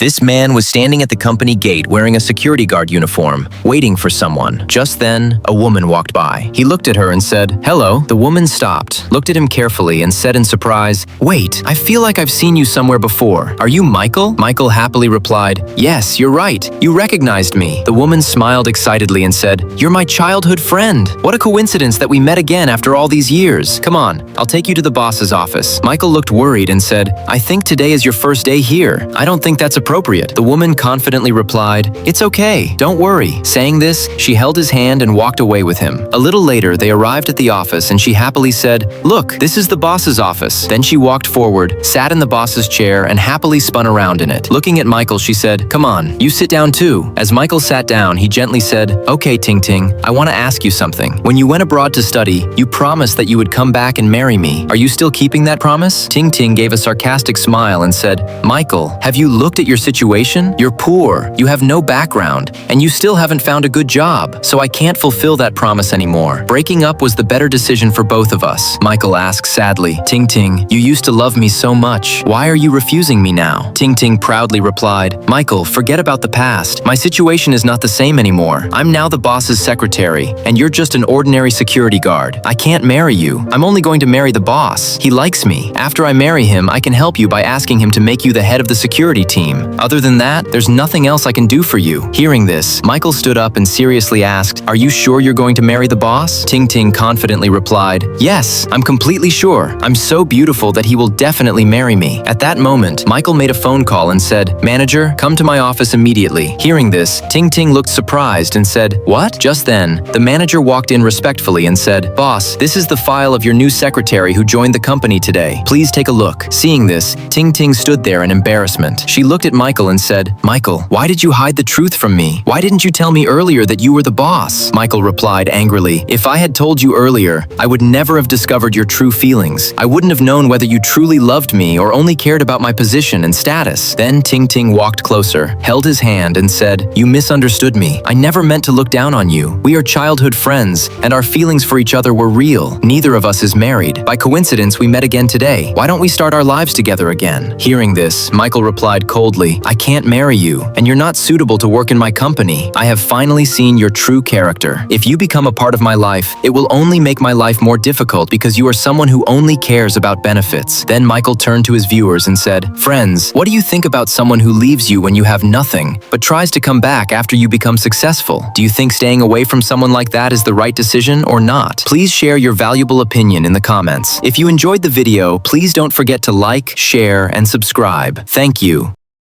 This man was standing at the company gate wearing a security guard uniform, waiting for someone. Just then, a woman walked by. He looked at her and said, "Hello." The woman stopped, looked at him carefully, and said in surprise, "Wait, I feel like I've seen you somewhere before. Are you Michael?" Michael happily replied, "Yes, you're right. You recognized me." The woman smiled excitedly and said, "You're my childhood friend. What a coincidence that we met again after all these years. Come on, I'll take you to the boss's office." Michael looked worried and said, "I think today is your first day here. I don't think that's appropriate." The woman confidently replied, "It's okay, don't worry." Saying this, she held his hand and walked away with him. A little later, they arrived at the office and she happily said, "Look, this is the boss's office." Then she walked forward, sat in the boss's chair, and happily spun around in it. Looking at Michael, she said, "Come on, you sit down too." As Michael sat down, he gently said, "Okay, Ting Ting, I want to ask you something. When you went abroad to study, you promised that you would come back and marry me. Are you still keeping that promise?" Ting Ting gave a sarcastic smile and said, "Michael, have you looked at your situation? You're poor, you have no background, and you still haven't found a good job, so I can't fulfill that promise anymore. Breaking up was the better decision for both of us." Michael asked sadly, "Ting Ting, you used to love me so much. Why are you refusing me now?" Ting Ting proudly replied, "Michael, forget about the past. My situation is not the same anymore. I'm now the boss's secretary, and you're just an ordinary security guard. I can't marry you. I'm only going to marry the boss. He likes me. After I marry him, I can help you by asking him to make you the head of the security team. Other than that, there's nothing else I can do for you." Hearing this, Michael stood up and seriously asked, "Are you sure you're going to marry the boss?" Ting Ting confidently replied, "Yes, I'm completely sure. I'm so beautiful that he will definitely marry me." At that moment, Michael made a phone call and said, "Manager, come to my office immediately." Hearing this, Ting Ting looked surprised and said, "What?" Just then, the manager walked in respectfully and said, "Boss, this is the file of your new secretary who joined the company today. Please take a look." Seeing this, Ting Ting stood there in embarrassment. She looked at Michael and said, "Michael, why did you hide the truth from me? Why didn't you tell me earlier that you were the boss?" Michael replied angrily, "If I had told you earlier, I would never have discovered your true feelings. I wouldn't have known whether you truly loved me or only cared about my position and status." Then Ting Ting walked closer, held his hand and said, "You misunderstood me. I never meant to look down on you. We are childhood friends, and our feelings for each other were real. Neither of us is married. By coincidence, we met again today. Why don't we start our lives together again?" Hearing this, Michael replied coldly, "I can't marry you, and you're not suitable to work in my company. I have finally seen your true character. If you become a part of my life, it will only make my life more difficult because you are someone who only cares about benefits." Then Michael turned to his viewers and said, "Friends, what do you think about someone who leaves you when you have nothing, but tries to come back after you become successful? Do you think staying away from someone like that is the right decision or not? Please share your valuable opinion in the comments. If you enjoyed the video, please don't forget to like, share, and subscribe. Thank you.